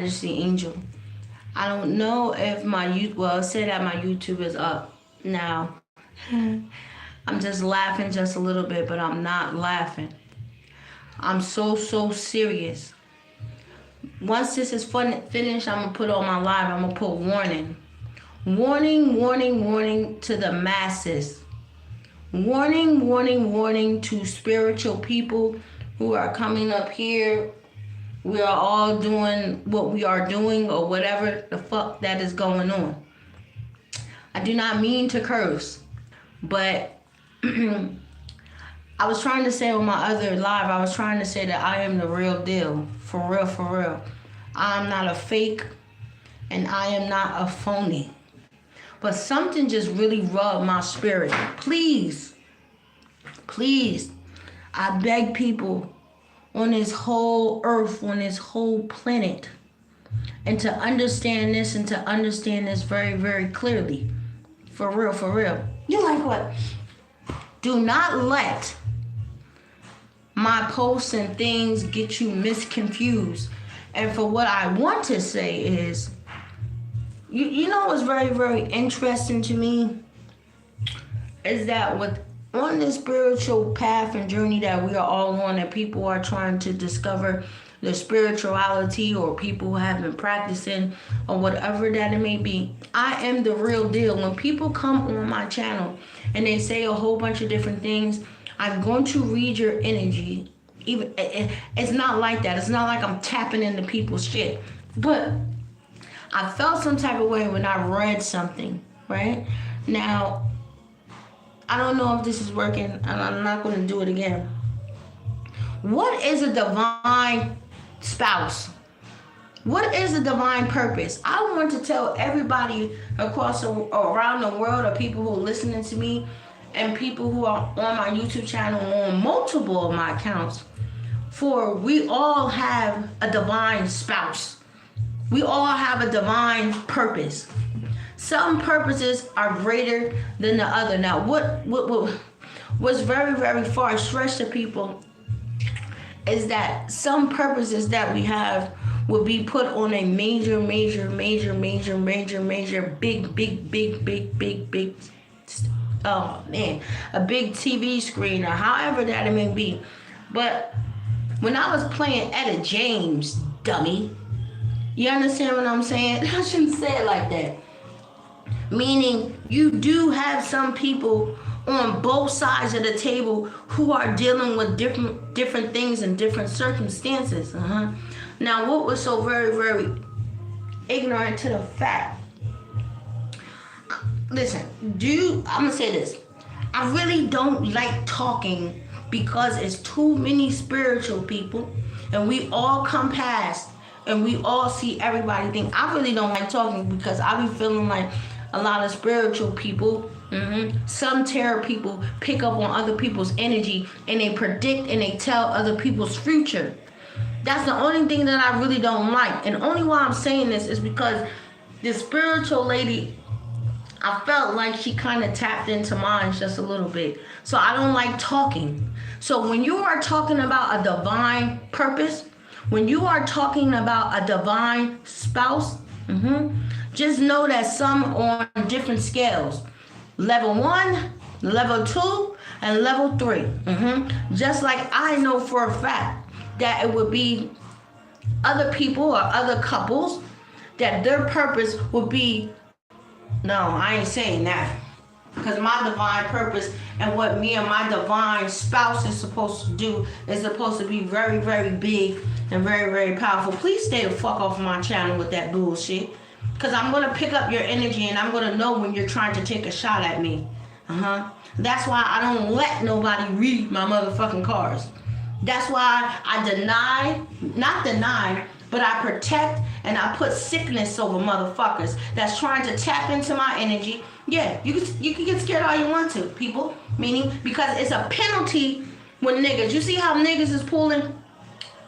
Majesty Angel. I don't know if say that my YouTube is up now. I'm just laughing just a little bit, but I'm not laughing. I'm so serious. Once this is finished, I'm going to put on my live, I'm going to put warning. Warning to the masses. Warning to spiritual people who are coming up here. We are all doing what we are doing or whatever the fuck that is going on. I do not mean to curse, but I was trying to say on my other live, I was trying to say that I am the real deal. For real. I'm not a fake and I am not a phony. But something just really rubbed my spirit. Please, I beg people on this whole earth, on this whole planet, and to understand this very clearly. For real. You like what? Do not let my posts and things get you misconfused. And for what I want to say is, you know what's very interesting to me is that on this spiritual path and journey that we are all on, and people are trying to discover the spirituality, or people who have been practicing, or whatever that it may be, I am the real deal. When people come on my channel and they say a whole bunch of different things, I'm going to read your energy. Even it's not like that. It's not like I'm tapping into people's shit. But I felt some type of way when I read something, right? Now, I don't know if this is working, and I'm not going to do it again. What is a divine spouse? What is a divine purpose? I want to tell everybody around the world, or people who are listening to me, and people who are on my YouTube channel, on multiple of my accounts, for we all have a divine spouse. We all have a divine purpose. Some purposes are greater than the other. Now, what's very far-stretched to people is that some purposes that we have will be put on a major, big, oh man, a big TV screen, or however that it may be. But when I was playing Etta James, dummy, you understand what I'm saying? I shouldn't say it like that. Meaning, you do have some people on both sides of the table who are dealing with different things and different circumstances. Now, what was so very ignorant to the fact? Listen, I'm gonna say this. I really don't like talking because it's too many spiritual people, and we all come past and we all see everybody think. I really don't like talking because I be feeling like a lot of spiritual people, some tarot people pick up on other people's energy, and they predict and they tell other people's future. That's the only thing that I really don't like. And only why I'm saying this is because this spiritual lady, I felt like she kind of tapped into mine just a little bit. So I don't like talking. So when you are talking about a divine purpose, when you are talking about a divine spouse, just know that some on different scales. Level 1, level 2, and level 3. Just like I know for a fact that it would be other people or other couples that their purpose would be, no, I ain't saying that. Because my divine purpose and what me and my divine spouse is supposed to do is supposed to be very big and very powerful. Please stay the fuck off my channel with that bullshit. Because I'm going to pick up your energy, and I'm going to know when you're trying to take a shot at me. That's why I don't let nobody read my motherfucking cards. That's why I not deny, but I protect and I put sickness over motherfuckers that's trying to tap into my energy. Yeah, you can get scared all you want to, people. Meaning, because it's a penalty when niggas. You see how niggas is pulling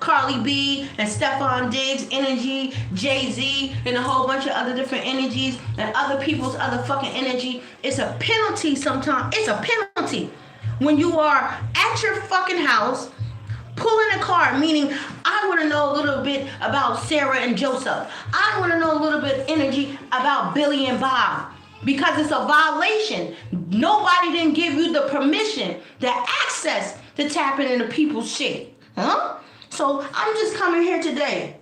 Carly B and Stephon Diggs energy, Jay-Z, and a whole bunch of other different energies, and other people's other fucking energy. It's a penalty sometimes. It's a penalty when you are at your fucking house Pull in a card, meaning I want to know a little bit about Sarah and Joseph. I want to know a little bit energy about Billy and Bob. Because it's a violation. Nobody didn't give you the permission, the access to tap into people's shit. Huh? So I'm just coming here today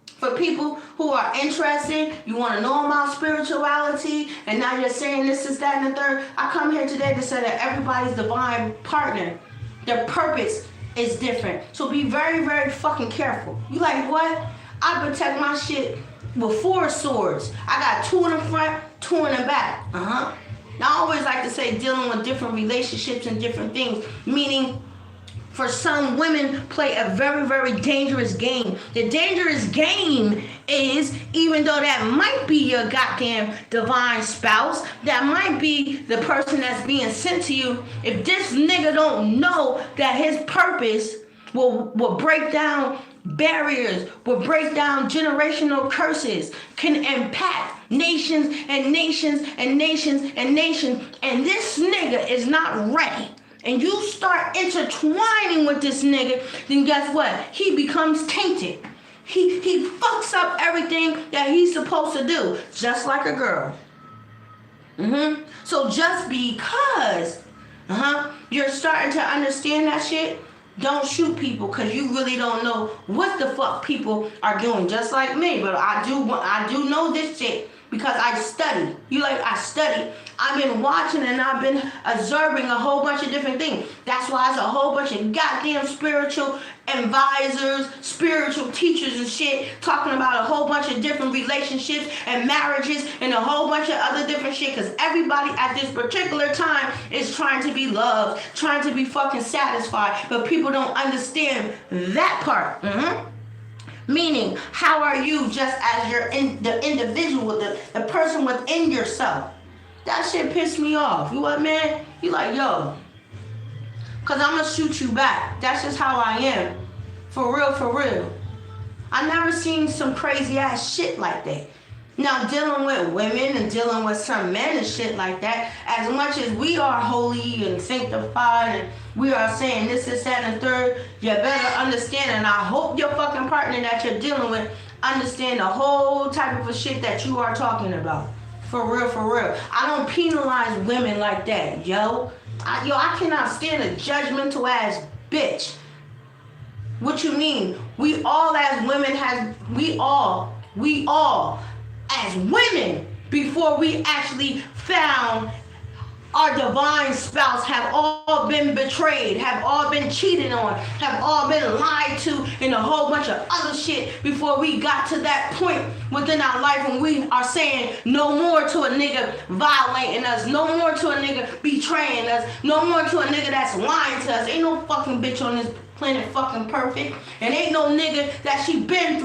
for people who are interested, you want to know about spirituality, and now you're saying this, is that, and the third. I come here today to say that everybody's divine partner, their purpose is different. So be very, very fucking careful. You like, what? I protect my shit with 4 swords. I got 2 in the front, 2 in the back. Now I always like to say dealing with different relationships and different things, meaning for some women play a very, very dangerous game. The dangerous game is, even though that might be your goddamn divine spouse, that might be the person that's being sent to you, if this nigga don't know that his purpose will break down barriers, will break down generational curses, can impact nations and nations and nations and nations, and this nigga is not ready, and you start intertwining with this nigga, then guess what? He becomes tainted. He fucks up everything that he's supposed to do, just like a girl. So just because you're starting to understand that shit, don't shoot people, because you really don't know what the fuck people are doing, just like me. But I do know this shit because I study. I study. I've been watching and I've been observing a whole bunch of different things. That's why it's a whole bunch of goddamn spiritual advisors, spiritual teachers and shit, talking about a whole bunch of different relationships and marriages and a whole bunch of other different shit, because everybody at this particular time is trying to be loved, trying to be fucking satisfied, but people don't understand that part. Meaning, how are you just as the individual, the person within yourself? That shit pissed me off. You what, man? You like, yo, because I'm going to shoot you back. That's just how I am. For real, for real. I never seen some crazy ass shit like that. Now, dealing with women and dealing with some men and shit like that, as much as we are holy and sanctified and we are saying this, that, and the third, you better understand, and I hope your fucking partner that you're dealing with understand the whole type of a shit that you are talking about. For real, for real. I don't penalize women like that, yo. I cannot stand a judgmental ass bitch. What you mean? We all as women we all as women, before we actually found our divine spouse, have all been betrayed, have all been cheated on, have all been lied to, and a whole bunch of other shit before we got to that point within our life when we are saying no more to a nigga violating us, no more to a nigga betraying us, no more to a nigga that's lying to us. Ain't no fucking bitch on this planet fucking perfect, and ain't no nigga that she been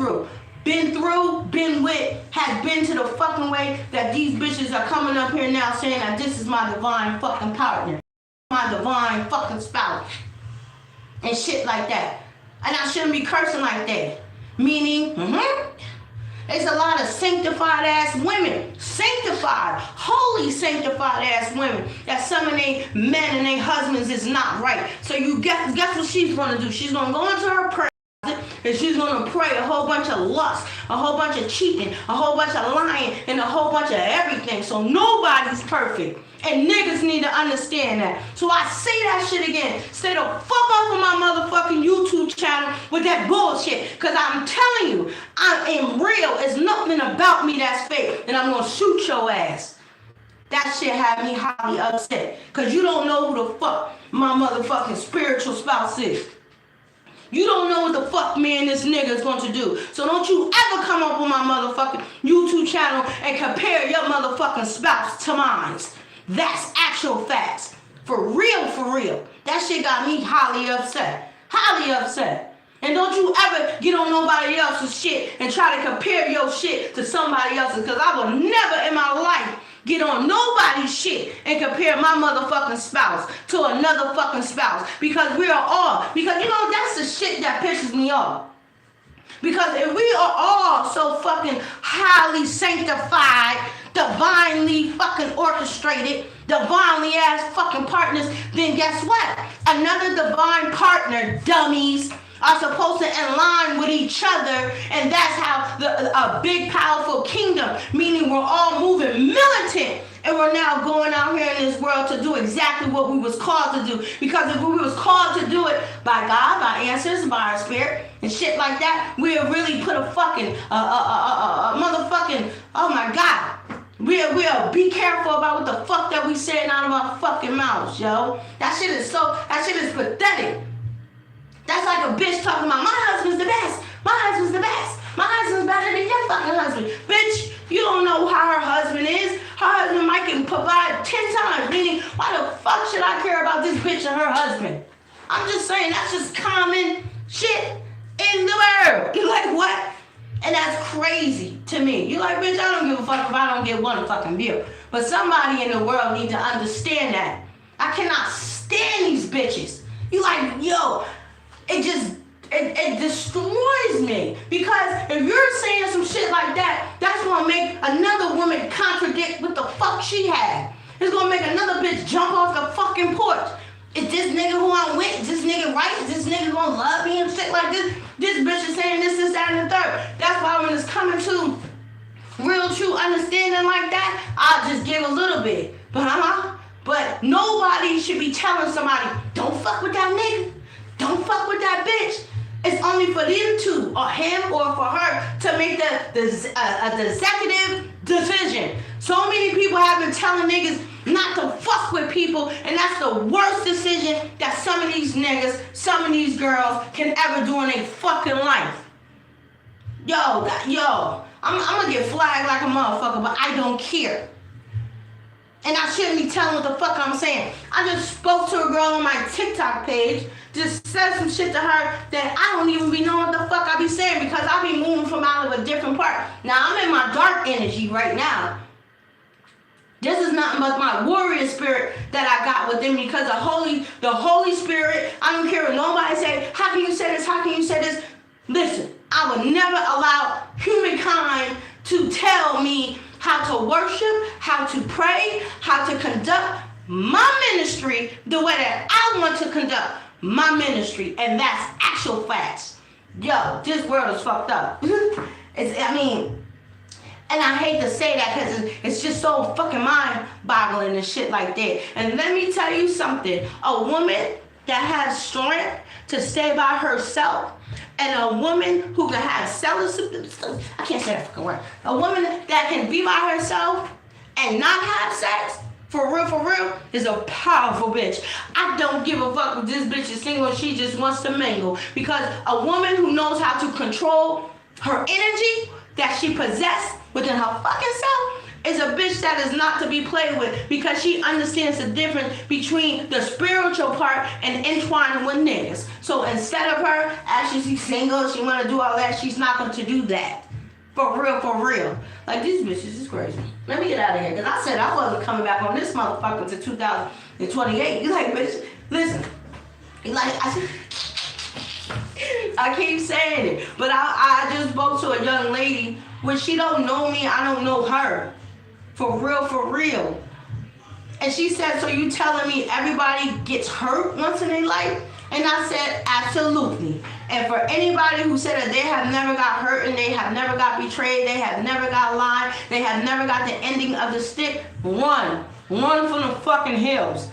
with, has been to the fucking way that these bitches are coming up here now saying that this is my divine fucking partner, my divine fucking spouse, and shit like that. And I shouldn't be cursing like that. Meaning, there's a lot of sanctified ass women, sanctified, holy sanctified ass women, that some of they men and their husbands is not right. So you guess what she's gonna do? She's gonna go into her prayer, and she's going to pray a whole bunch of lust, a whole bunch of cheating, a whole bunch of lying, and a whole bunch of everything. So nobody's perfect. And niggas need to understand that. So I say that shit again. Stay the fuck off of my motherfucking YouTube channel with that bullshit. Because I'm telling you, I am real. It's nothing about me that's fake. And I'm going to shoot your ass. That shit had me highly upset. Because you don't know who the fuck my motherfucking spiritual spouse is. You don't know what the fuck me and this nigga is going to do. So don't you ever come up on my motherfucking YouTube channel and compare your motherfucking spouse to mine. That's actual facts. For real, for real. That shit got me highly upset. Highly upset. And don't you ever get on nobody else's shit and try to compare your shit to somebody else's, because I will never in my life get on nobody's shit and compare my motherfucking spouse to another fucking spouse, because we are all, because you know, that's the shit that pisses me off. Because if we are all so fucking highly sanctified, divinely fucking orchestrated, divinely ass fucking partners, then guess what? Another divine partner, dummies, are supposed to align with each other, and that's how a big powerful kingdom, meaning we're all moving militant, and we're now going out here in this world to do exactly what we was called to do. Because if we was called to do it by God, by ancestors, by our spirit, and shit like that, we'll really put a fucking motherfucking, oh my God. We'll be careful about what the fuck that we saying out of our fucking mouths, yo. That shit is pathetic. That's like a bitch talking about, my husband's the best. My husband's the best. My husband's better than your fucking husband. Bitch, you don't know how her husband is. Her husband might can provide 10 times. Meaning, why the fuck should I care about this bitch and her husband? I'm just saying, that's just common shit in the world. You like, what? And that's crazy to me. You like, bitch, I don't give a fuck if I don't get one fucking view. But somebody in the world needs to understand that. I cannot stand these bitches. You like, yo, it destroys me. Because if you're saying some shit like that, that's gonna make another woman contradict what the fuck she had. It's gonna make another bitch jump off the fucking porch. Is this nigga who I'm with, is this nigga right? Is this nigga gonna love me and shit like this? This bitch is saying this, that, and the third. That's why when it's coming to real true understanding like that, I'll just give a little bit. But nobody should be telling somebody, don't fuck with that nigga. Don't fuck with that bitch. It's only for them two, or him or for her, to make the executive decision. So many people have been telling niggas not to fuck with people, and that's the worst decision that some of these niggas, some of these girls can ever do in their fucking life. Yo, I'm gonna get flagged like a motherfucker, but I don't care. And I shouldn't be telling what the fuck I'm saying. I just spoke to a girl on my TikTok page, just said some shit to her that I don't even be knowing what the fuck I be saying because I be moving from out of a different part. Now, I'm in my dark energy right now. This is nothing but my warrior spirit that I got within me because the Holy Spirit, I don't care what nobody say, how can you say this, how can you say this? Listen, I would never allow humankind to tell me how to worship, how to pray, how to conduct my ministry the way that I want to conduct my ministry. And that's actual facts. Yo, this world is fucked up. And I hate to say that because it's just so fucking mind-boggling and shit like that. And let me tell you something. A woman that has strength to stay by herself, and a woman who can have I can't say that fucking word. A woman that can be by herself and not have sex, for real, is a powerful bitch. I don't give a fuck if this bitch is single and she just wants to mingle. Because a woman who knows how to control her energy that she possesses within her fucking self is a bitch that is not to be played with because she understands the difference between the spiritual part and entwining with niggas. So instead of her, as she's single, she want to do all that, she's not going to do that. For real. Like, these bitches is crazy. Let me get out of here because I said I wasn't coming back on this motherfucker until 2028. You like, bitch, listen. You like, I keep saying it, but I just spoke to a young lady when she don't know me, I don't know her. For real. And she said, so you telling me everybody gets hurt once in their life? And I said, absolutely. And for anybody who said that they have never got hurt and they have never got betrayed, they have never got lied, they have never got the ending of the stick, run from the fucking hills.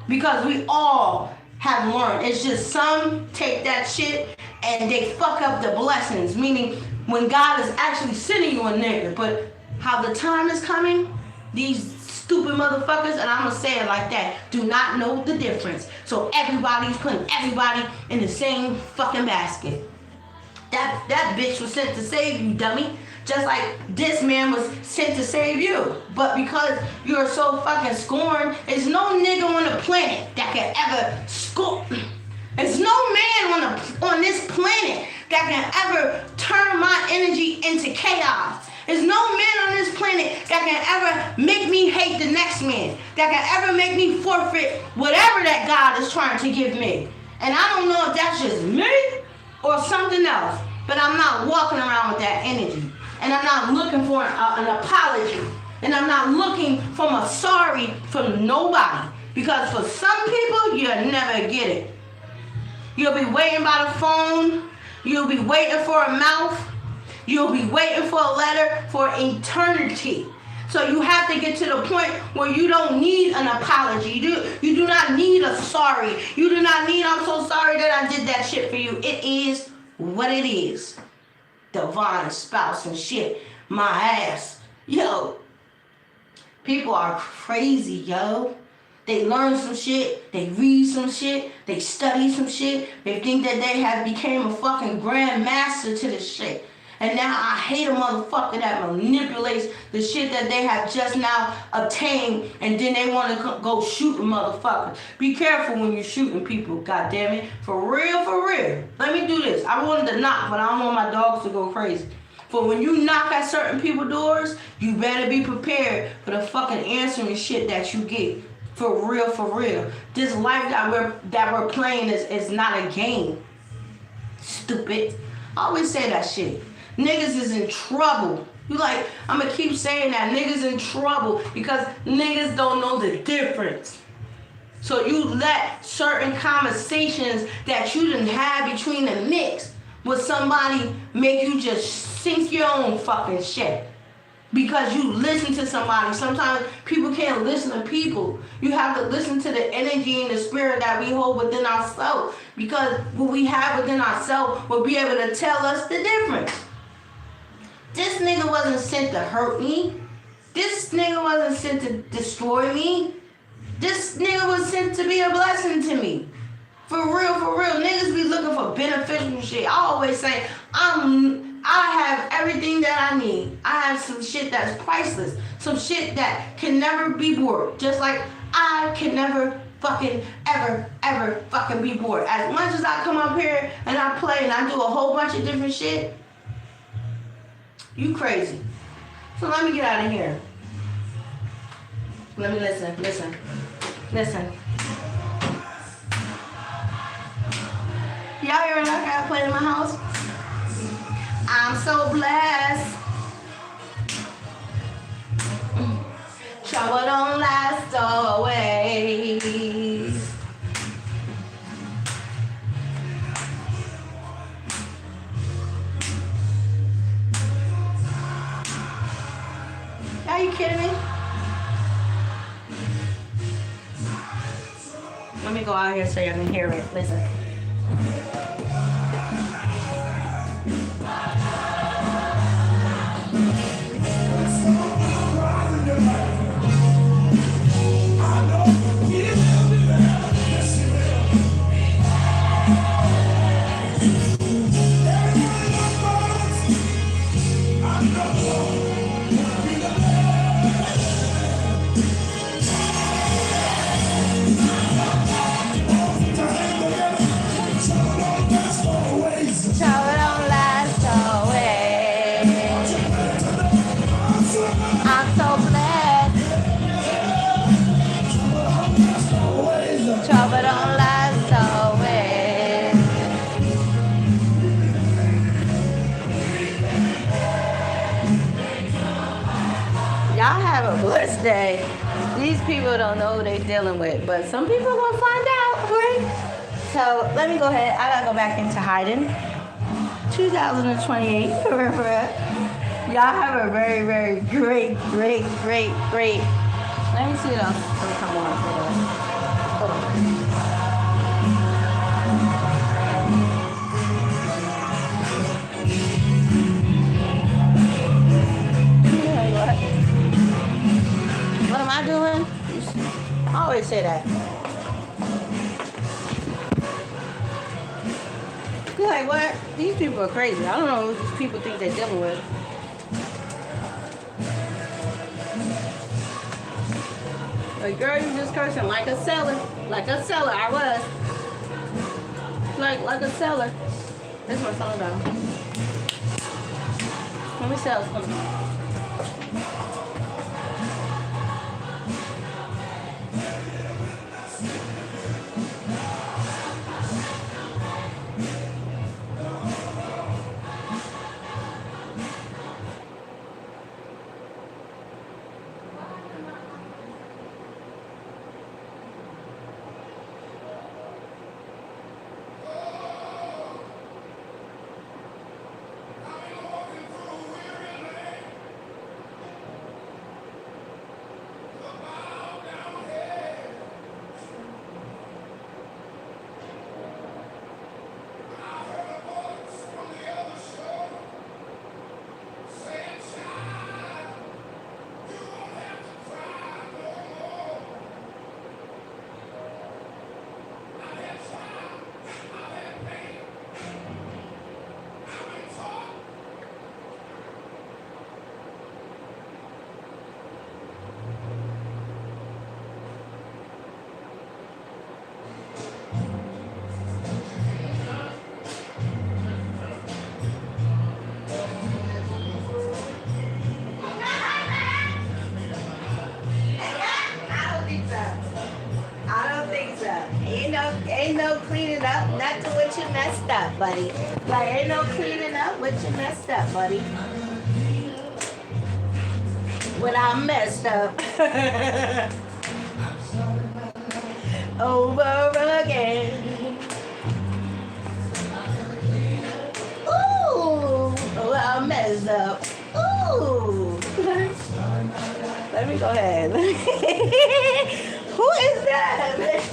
Because we all have learned. It's just some take that shit and they fuck up the blessings. Meaning when God is actually sending you a nigga. But how the time is coming, these stupid motherfuckers, and I'm gonna say it like that, do not know the difference. So everybody's putting everybody in the same fucking basket. That bitch was sent to save you, dummy. Just like this man was sent to save you. But because you're so fucking scorned, there's no nigga on the planet that can ever scorn. There's no man on this planet that can ever turn my energy into chaos. There's no man on this planet that can ever make me hate the next man. That can ever make me forfeit whatever that God is trying to give me. And I don't know if that's just me or something else. but I'm not walking around with that energy. And I'm not looking for an apology. And I'm not looking for a sorry from nobody. Because for some people, you'll never get it. You'll be waiting by the phone. You'll be waiting for a mouth. You'll be waiting for a letter for eternity. So you have to get to the point where you don't need an apology. You do not need a sorry. You do not need, I'm so sorry that I did that shit for you. It is what it is. Divine spouse and shit. My ass. Yo. People are crazy, yo. They learn some shit. They read some shit. They study some shit. They think that they have became a fucking grandmaster to this shit. And now I hate a motherfucker that manipulates the shit that they have just now obtained, and then they want to go shoot a motherfucker. Be careful when you're shooting people, goddammit. For real, for real. Let me do this. I wanted to knock, but I don't want my dogs to go crazy. For when you knock at certain people's doors, you better be prepared for the fucking answering shit that you get. For real, for real. This life that we're playing is not a game. Stupid. I always say that shit. Niggas is in trouble. You like, I'm gonna keep saying that. Niggas in trouble because niggas don't know the difference. So you let certain conversations that you didn't have between the mix with somebody make you just sink your own fucking shit. Because you listen to somebody. Sometimes people can't listen to people. You have to listen to the energy and the spirit that we hold within ourselves. Because what we have within ourselves will be able to tell us the difference. This nigga wasn't sent to hurt me. This nigga wasn't sent to destroy me. This nigga was sent to be a blessing to me. For real, for real. Niggas be looking for beneficial shit. I always say, I have everything that I need. I have some shit that's priceless. Some shit that can never be bored. Just like I can never fucking ever fucking be bored. As much as I come up here and I play and I do a whole bunch of different shit, you crazy. So let me get out of here. Let me listen. Y'all hear what I got playing in my house? I'm so blessed. Trouble don't last always. Are you kidding me? Let me go out here so you can hear it. Listen. Day. These people don't know who they're dealing with, but some people are gonna find out, right? So let me go ahead. I gotta go back into hiding. 2028. Y'all have a very, very great. Let me see what else will come on. Hold on. What am I doing? I always say that. You're like, what? These people are crazy. I don't know what these people think they're dealing with. Like, girl, you just cursing like a seller. Like a seller, I was. Like a seller. That's what I'm talking about. Let me sell something. messed up, buddy. Like, ain't no cleaning up what you messed up, buddy. What I messed up. Over again. Ooh, what I messed up. Ooh. Let me go ahead. Who is that?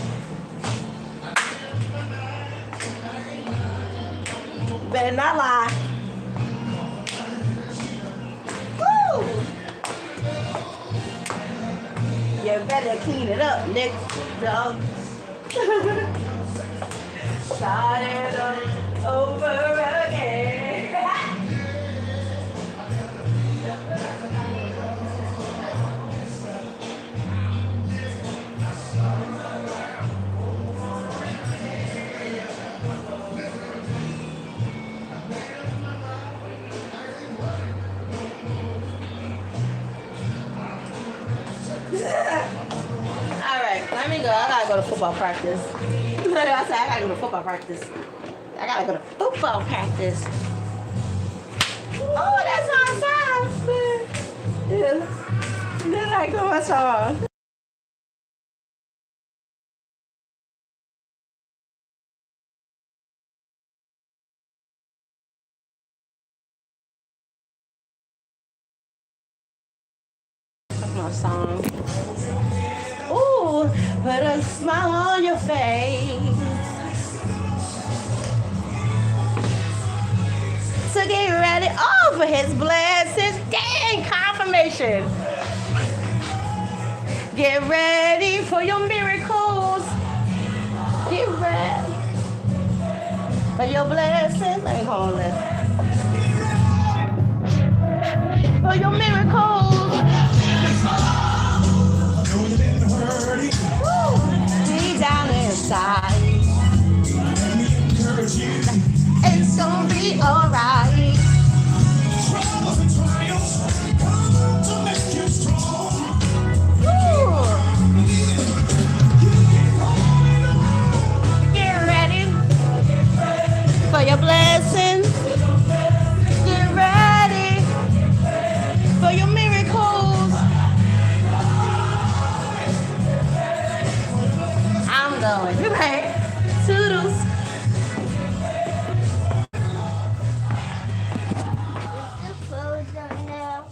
Better not lie. Woo! You better clean it up, Nick. Dog. Start it over again. Alright, let me go. I gotta go to football practice. I said I gotta go to football practice. I gotta go to football practice. Oh, that's awesome. Yeah. Then I go outside. My song. Ooh, put a smile on your face. So get ready, oh, for his blessings. Dang, confirmation. Get ready for your miracles. Get ready for your blessings. Let me hold this. For your miracles. Deep down inside, it's gonna be alright. Troubles and trials come to make you strong. Get ready for your blessings. Get ready for your miracles. I'm going. You ready?